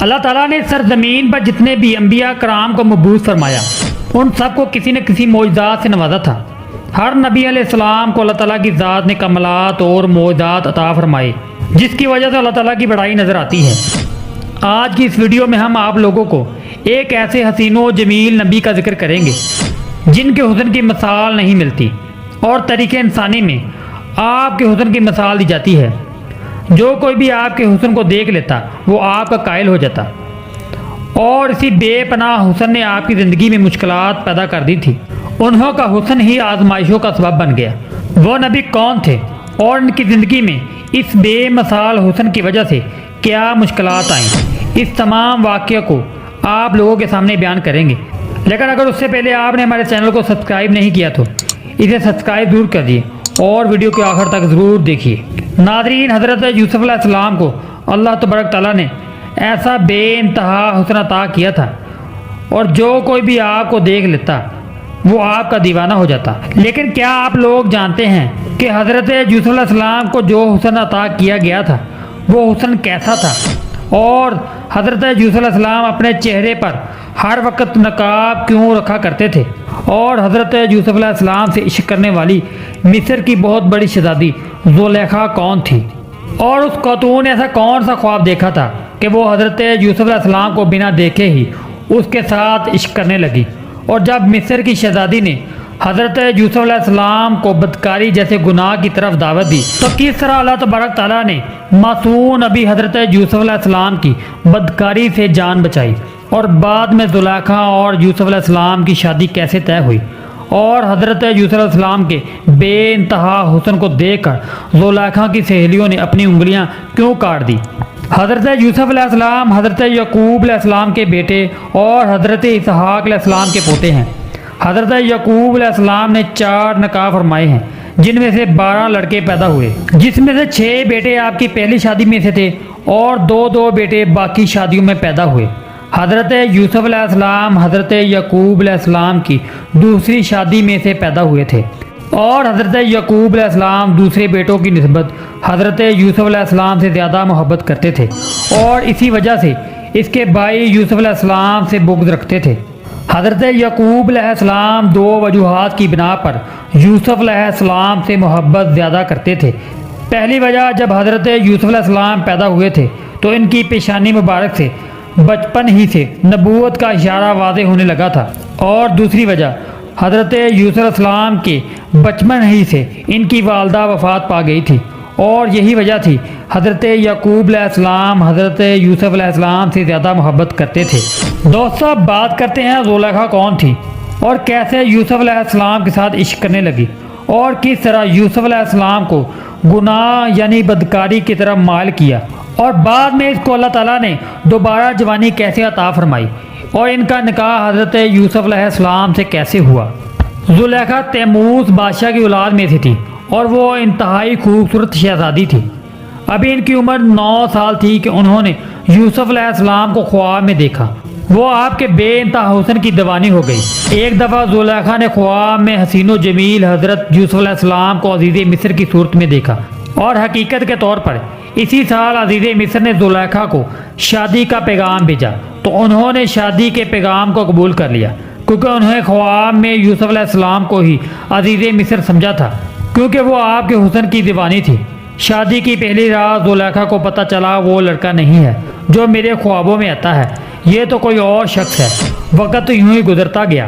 اللہ تعالیٰ نے سرزمین پر جتنے بھی انبیاء کرام کو مبعوث فرمایا ان سب کو کسی نہ کسی معجزات سے نوازا تھا۔ ہر نبی علیہ السلام کو اللہ تعالیٰ کی ذات نے کمالات اور معجزات عطا فرمائے جس کی وجہ سے اللہ تعالیٰ کی بڑائی نظر آتی ہے۔ آج کی اس ویڈیو میں ہم آپ لوگوں کو ایک ایسے حسین و جمیل نبی کا ذکر کریں گے جن کے حسن کی مثال نہیں ملتی اور طریقہ انسانی میں آپ کے حسن کی مثال دی جاتی ہے۔ جو کوئی بھی آپ کے حسن کو دیکھ لیتا وہ آپ کا قائل ہو جاتا، اور اسی بے پناہ حسن نے آپ کی زندگی میں مشکلات پیدا کر دی تھی۔ انہوں کا حسن ہی آزمائشوں کا سبب بن گیا۔ وہ نبی کون تھے اور ان کی زندگی میں اس بے مثال حسن کی وجہ سے کیا مشکلات آئیں، اس تمام واقعہ کو آپ لوگوں کے سامنے بیان کریں گے۔ لیکن اگر اس سے پہلے آپ نے ہمارے چینل کو سبسکرائب نہیں کیا تو اسے سبسکرائب ضرور کر دیے اور ویڈیو کے آخر تک ضرور دیکھیے۔ ناظرین، حضرت یوسف علیہ السلام کو اللہ تبارک تعالیٰ نے ایسا بے انتہا حسن عطا کیا تھا، اور جو کوئی بھی آپ کو دیکھ لیتا وہ آپ کا دیوانہ ہو جاتا۔ لیکن کیا آپ لوگ جانتے ہیں کہ حضرت یوسف علیہ السلام کو جو حسن عطا کیا گیا تھا وہ حسن کیسا تھا؟ اور حضرت یوسف علیہ السلام اپنے چہرے پر ہر وقت نقاب کیوں رکھا کرتے تھے؟ اور حضرت یوسف علیہ السلام سے عشق کرنے والی مصر کی بہت بڑی شہزادی زلیخا کون تھی؟ اور اس خاتون نے ایسا کون سا خواب دیکھا تھا کہ وہ حضرت یوسف علیہ السلام کو بنا دیکھے ہی اس کے ساتھ عشق کرنے لگی؟ اور جب مصر کی شہزادی نے حضرت یوسف علیہ السلام کو بدکاری جیسے گناہ کی طرف دعوت دی تو کس طرح اللہ تبارک تعالیٰ نے معصوم نبی حضرت یوسف علیہ السلام کی بدکاری سے جان بچائی؟ اور بعد میں زلیخا اور یوسف علیہ السلام کی شادی کیسے طے ہوئی؟ اور حضرت یوسف علیہ السلام کے بے انتہا حسن کو دیکھ کر زلیخا کی سہیلیوں نے اپنی انگلیاں کیوں کاٹ دی؟ حضرت یوسف علیہ السلام حضرت یعقوب علیہ السلام کے بیٹے اور حضرت اسحاق علیہ السلام کے پوتے ہیں۔ حضرت یعقوب علیہ السلام نے 4 نکاح فرمائے ہیں جن میں سے 12 لڑکے پیدا ہوئے، جس میں سے 6 بیٹے آپ کی پہلی شادی میں سے تھے اور 2 بیٹے باقی شادیوں میں پیدا ہوئے۔ حضرت یوسف علیہ السلام حضرت یعقوب علیہ السلام کی دوسری شادی میں سے پیدا ہوئے تھے، اور حضرت یعقوب علیہ السلام دوسرے بیٹوں کی نسبت حضرت یوسف علیہ السلام سے زیادہ محبت کرتے تھے، اور اسی وجہ سے اس کے بھائی یوسف علیہ السلام سے بغض رکھتے تھے۔ حضرت یعقوب علیہ السلام 2 وجوہات کی بنا پر یوسف علیہ السلام سے محبت زیادہ کرتے تھے۔ پہلی وجہ، جب حضرت یوسف علیہ السلام پیدا ہوئے تھے تو ان کی پیشانی مبارک سے بچپن ہی سے نبوت کا اشارہ واضح ہونے لگا تھا، اور دوسری وجہ، حضرت یوسف علیہ السلام کے بچپن ہی سے ان کی والدہ وفات پا گئی تھی، اور یہی وجہ تھی حضرت یعقوب علیہ السلام حضرت یوسف علیہ السلام سے زیادہ محبت کرتے تھے۔ دوستو، اب بات کرتے ہیں زلیخا کون تھی اور کیسے یوسف علیہ السلام کے ساتھ عشق کرنے لگی، اور کس طرح یوسف علیہ السلام کو گناہ یعنی بدکاری کی طرف مائل کیا، اور بعد میں اس کو اللہ تعالیٰ نے دوبارہ جوانی کیسے عطا فرمائی، اور ان کا نکاح حضرت یوسف علیہ السلام سے کیسے ہوا۔ زلیخا تیموس بادشاہ کی اولاد میں سے تھی، اور وہ انتہائی خوبصورت شہزادی تھی۔ ابھی ان کی عمر 9 سال تھی کہ انہوں نے یوسف علیہ السلام کو خواب میں دیکھا۔ وہ آپ کے بے انتہا حسن کی دیوانی ہو گئی۔ ایک دفعہ زلیخا نے خواب میں حسین و جمیل حضرت یوسف علیہ السلام کو عزیز مصر کی صورت میں دیکھا، اور حقیقت کے طور پر اسی سال عزیز مصر نے زلیخا کو شادی کا پیغام بھیجا، تو انہوں نے شادی کے پیغام کو قبول کر لیا، کیونکہ انہیں خواب میں یوسف علیہ السلام کو ہی عزیز مصر سمجھا تھا، کیونکہ وہ آپ کے حسن کی دیوانی تھی۔ شادی کی پہلی رات زلیخا کو پتہ چلا وہ لڑکا نہیں ہے جو میرے خوابوں میں آتا ہے، یہ تو کوئی اور شخص ہے۔ وقت تو یوں ہی گزرتا گیا۔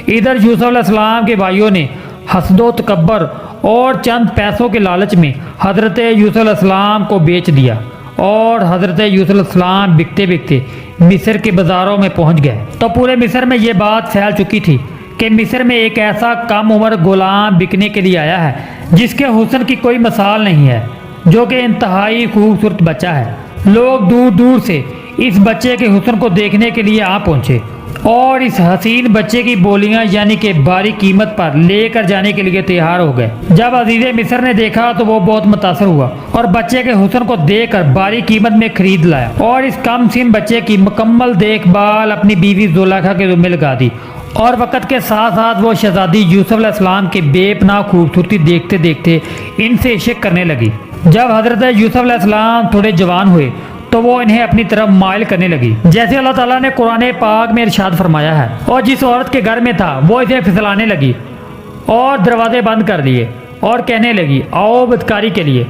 ادھر یوسف علیہ السلام کے بھائیوں نے حسد و تکبر اور چند پیسوں کے لالچ میں حضرت یوسف علیہ السلام کو بیچ دیا، اور حضرت یوسف علیہ السلام بکتے بکتے مصر کے بازاروں میں پہنچ گئے تو پورے مصر میں یہ بات پھیل چکی تھی کہ مصر میں ایک ایسا کم عمر غلام بکنے کے لیے آیا ہے جس کے حسن کی کوئی مثال نہیں ہے، جو کہ انتہائی خوبصورت بچہ ہے۔ لوگ دور دور سے اس بچے کے حسن کو دیکھنے کے لیے آ پہنچے، اور اس حسین بچے کی بولیاں یعنی کہ بھاری قیمت پر لے کر جانے کے لیے تیار ہو گئے۔ جب عزیز مصر نے دیکھا تو وہ بہت متاثر ہوا، اور بچے کے حسن کو دیکھ کر بھاری قیمت میں خرید لایا، اور اس کم سن بچے کی مکمل دیکھ بھال اپنی بیوی زلیخا کے ذمہ لگا دی، اور وقت کے ساتھ ساتھ وہ شہزادی یوسف علیہ السلام کے بے پناہ خوبصورتی دیکھتے دیکھتے ان سے عشق کرنے لگی۔ جب حضرت یوسف علیہ السلام تھوڑے جوان ہوئے تو تو وہ انہیں اپنی طرف مائل کرنے لگی، جیسے اللہ تعالیٰ نے قرآن پاک میں ارشاد فرمایا ہے۔ اور جس عورت کے گھر میں تھا وہ اسے پھسلانے لگی اور دروازے بند کر دیے اور کہنے لگی آؤ بدکاری کے لیے۔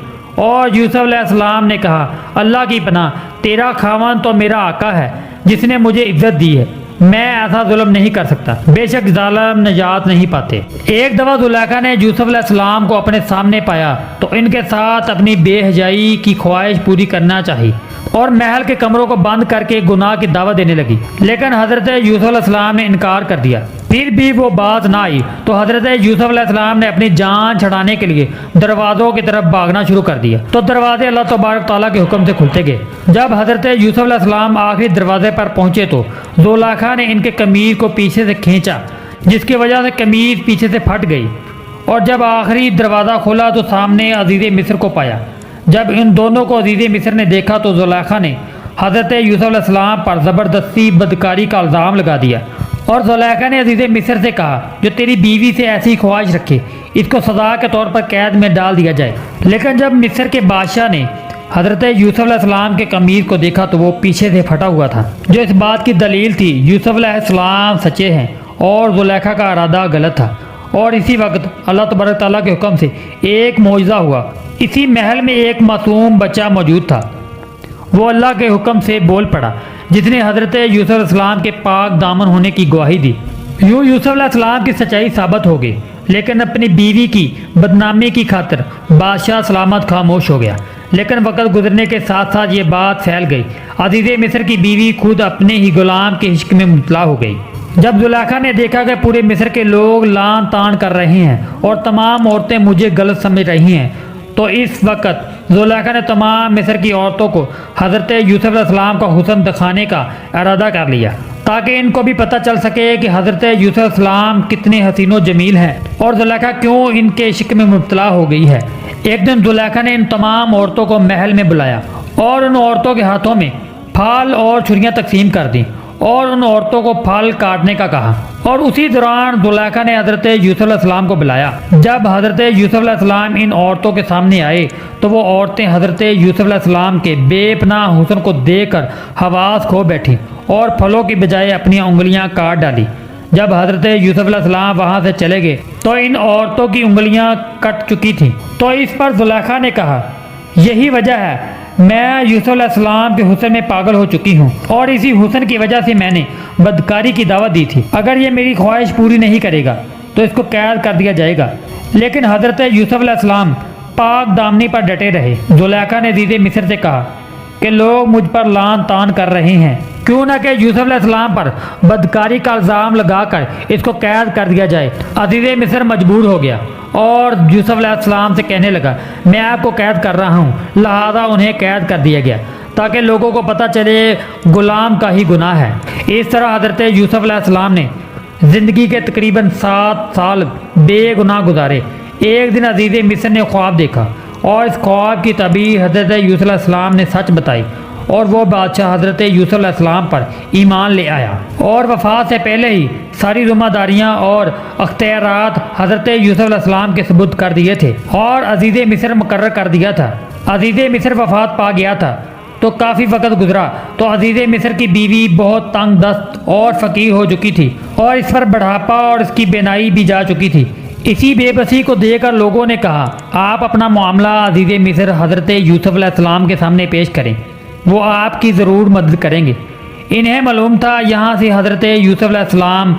اور یوسف علیہ السلام نے کہا اللہ کی پناہ، تیرا خاوند تو میرا آقا ہے جس نے مجھے عزت دی ہے، میں ایسا ظلم نہیں کر سکتا، بے شک ظالم نجات نہیں پاتے۔ ایک دفعہ زلیخا نے یوسف علیہ السلام کو اپنے سامنے پایا تو ان کے ساتھ اپنی بے حیائی کی خواہش پوری کرنا چاہی اور محل کے کمروں کو بند کر کے گناہ کی دعوت دینے لگی، لیکن حضرت یوسف علیہ السلام نے انکار کر دیا۔ پھر بھی وہ بات نہ آئی تو حضرت یوسف علیہ السلام نے اپنی جان چھڑانے کے لیے دروازوں کی طرف بھاگنا شروع کر دیا تو دروازے اللہ تبارک تعالیٰ کے حکم سے کھلتے گئے۔ جب حضرت یوسف علیہ السلام آخری دروازے پر پہنچے تو زلیخا نے ان کے قمیض کو پیچھے سے کھینچا، جس کی وجہ سے قمیض پیچھے سے پھٹ گئی، اور جب آخری دروازہ کھولا تو سامنے عزیز مصر کو پایا۔ جب ان دونوں کو عزیز مصر نے دیکھا تو زلیخا نے حضرت یوسف علیہ السلام پر زبردستی بدکاری کا الزام لگا دیا، اور زلیخا نے عزیز مصر سے کہا جو تیری بیوی سے ایسی خواہش رکھے اس کو سزا کے طور پر قید میں ڈال دیا جائے۔ لیکن جب مصر کے بادشاہ نے حضرت یوسف علیہ السلام کے قمیض کو دیکھا تو وہ پیچھے سے پھٹا ہوا تھا، جو اس بات کی دلیل تھی یوسف علیہ السلام سچے ہیں اور زلیخا کا ارادہ غلط تھا۔ اور اسی وقت اللہ تبارک تعالیٰ کے حکم سے ایک معجزہ ہوا۔ اسی محل میں ایک معصوم بچہ موجود تھا، وہ اللہ کے حکم سے بول پڑا، جس نے حضرت یوسف علیہ السلام کے پاک دامن ہونے کی گواہی دی۔ یوں یوسف علیہ السلام کی سچائی ثابت ہو گئی، لیکن اپنی بیوی کی بدنامی کی خاطر بادشاہ سلامت خاموش ہو گیا۔ لیکن وقت گزرنے کے ساتھ ساتھ یہ بات پھیل گئی، عزیز مصر کی بیوی خود اپنے ہی غلام کے عشق میں مبتلا ہو گئی۔ جب زلیخا نے دیکھا کہ پورے مصر کے لوگ لان تان کر رہے ہیں اور تمام عورتیں مجھے غلط سمجھ رہی ہیں، تو اس وقت زلیخا نے تمام مصر کی عورتوں کو حضرت یوسف علیہ السلام کا حسن دکھانے کا ارادہ کر لیا، تاکہ ان کو بھی پتہ چل سکے کہ حضرت یوسف علیہ السلام کتنے حسین و جمیل ہیں اور زلیخا کیوں ان کے عشق میں مبتلا ہو گئی ہے۔ ایک دن زلیخا نے ان تمام عورتوں کو محل میں بلایا اور ان عورتوں کے ہاتھوں میں پھل اور چھریاں تقسیم کر دیں اور ان عورتوں کو پھل کاٹنے کا کہا، اور اسی دوران زلیخا نے حضرت یوسف علیہ السلام کو بلایا۔ جب حضرت یوسف علیہ السلام ان عورتوں کے سامنے آئے تو وہ عورتیں حضرت یوسف علیہ السلام کے بے پناہ حسن کو دیکھ کر حواس کھو بیٹھی اور پھلوں کی بجائے اپنی انگلیاں کاٹ ڈالی۔ جب حضرت یوسف علیہ السلام وہاں سے چلے گئے تو ان عورتوں کی انگلیاں کٹ چکی تھیں، تو اس پر زلیخا نے کہا یہی وجہ ہے میں یوسف علیہ السلام کے حسن میں پاگل ہو چکی ہوں، اور اسی حسن کی وجہ سے میں نے بدکاری کی دعوت دی تھی۔ اگر یہ میری خواہش پوری نہیں کرے گا تو اس کو قید کر دیا جائے گا۔ لیکن حضرت یوسف علیہ السلام پاک دامنی پر ڈٹے رہے۔ زلیخا نے عزیز مصر سے کہا کہ لوگ مجھ پر لان تان کر رہے ہیں، کیوں نہ کہ یوسف علیہ السلام پر بدکاری کا الزام لگا کر اس کو قید کر دیا جائے۔ عزیز مصر مجبور ہو گیا اور یوسف علیہ السلام سے کہنے لگا میں آپ کو قید کر رہا ہوں، لہذا انہیں قید کر دیا گیا تاکہ لوگوں کو پتہ چلے غلام کا ہی گناہ ہے۔ اس طرح حضرت یوسف علیہ السلام نے زندگی کے تقریباً 7 سال بے گناہ گزارے۔ ایک دن عزیز مصر نے خواب دیکھا اور اس خواب کی تعبیر حضرت یوسف علیہ السلام نے سچ بتائی، اور وہ بادشاہ حضرت یوسف علیہ السلام پر ایمان لے آیا، اور وفات سے پہلے ہی ساری ذمہ داریاں اور اختیارات حضرت یوسف علیہ السلام کے سپرد کر دیے تھے اور عزیز مصر مقرر کر دیا تھا۔ عزیز مصر وفات پا گیا تھا تو کافی وقت گزرا تو عزیز مصر کی بیوی بہت تنگ دست اور فقیر ہو چکی تھی، اور اس پر بڑھاپا اور اس کی بینائی بھی جا چکی تھی۔ اسی بے بسی کو دیکھ کر لوگوں نے کہا آپ اپنا معاملہ عزیز مصر حضرت یوسف علیہ السلام کے سامنے پیش کریں، وہ آپ کی ضرور مدد کریں گے۔ انہیں معلوم تھا یہاں سے حضرت یوسف علیہ السلام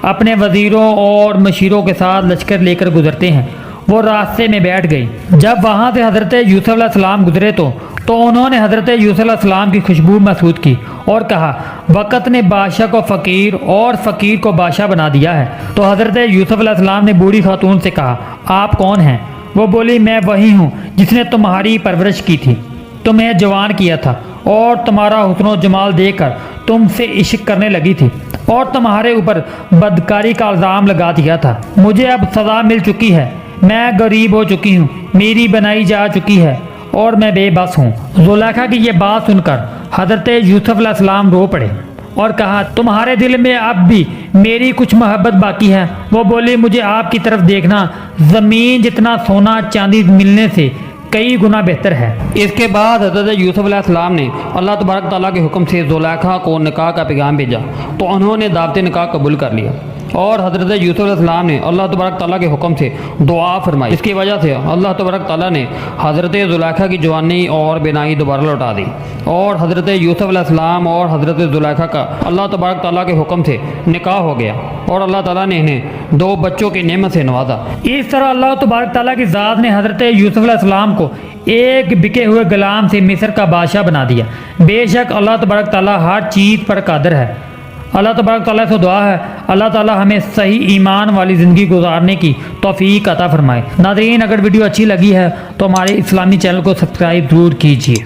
اپنے وزیروں اور مشیروں کے ساتھ لشکر لے کر گزرتے ہیں۔ وہ راستے میں بیٹھ گئی۔ جب وہاں سے حضرت یوسف علیہ السلام گزرے تو انہوں نے حضرت یوسف علیہ السلام کی خوشبو محسوس کی اور کہا وقت نے بادشاہ کو فقیر اور فقیر کو بادشاہ بنا دیا ہے۔ تو حضرت یوسف علیہ السلام نے بوڑھی خاتون سے کہا آپ کون ہیں؟ وہ بولی میں وہی ہوں جس نے تمہاری پرورش کی تھی، تمہیں جوان کیا تھا اور تمہارا حسن و جمال دیکھ کر تم سے عشق کرنے لگی تھی اور تمہارے اوپر بدکاری کا الزام لگا دیا تھا۔ مجھے اب سزا مل چکی ہے، میں غریب ہو چکی ہوں، میری بنائی جا چکی ہے اور میں بے بس ہوں۔ زلیخا کی یہ بات سن کر حضرت یوسف علیہ السلام رو پڑے اور کہا تمہارے دل میں اب بھی میری کچھ محبت باقی ہے؟ وہ بولی مجھے آپ کی طرف دیکھنا زمین جتنا سونا چاندی ملنے سے کئی گنا بہتر ہے۔ اس کے بعد حضرت یوسف علیہ السلام نے اللہ تبارک تعالیٰ کے حکم سے زلیخا کو نکاح کا پیغام بھیجا تو انہوں نے دعوت نکاح قبول کر لیا، اور حضرت یوسف علیہ السلام نے اللہ تبارک تعالیٰ کے حکم سے دعا فرمائی۔ اس کی وجہ سے اللہ تبارک تعالیٰ نے حضرت زلیخا کی جوانی اور بینائی دوبارہ لوٹا دی، اور حضرت یوسف علیہ السلام اور حضرت زلیخا کا اللہ تبارک تعالیٰ کے حکم سے نکاح ہو گیا، اور اللہ تعالیٰ نے انہیں 2 بچوں کی نعمت سے نوازا۔ اس طرح اللہ تبارک تعالیٰ کی ذات نے حضرت یوسف علیہ السلام کو ایک بکے ہوئے غلام سے مصر کا بادشاہ بنا دیا۔ بے شک اللہ تبارک تعالیٰ ہر چیز پر قادر ہے۔ اللہ تبارک تعالیٰ سے دعا ہے اللہ تعالیٰ ہمیں صحیح ایمان والی زندگی گزارنے کی توفیق عطا فرمائے۔ ناظرین، اگر ویڈیو اچھی لگی ہے تو ہمارے اسلامی چینل کو سبسکرائب ضرور کیجیے۔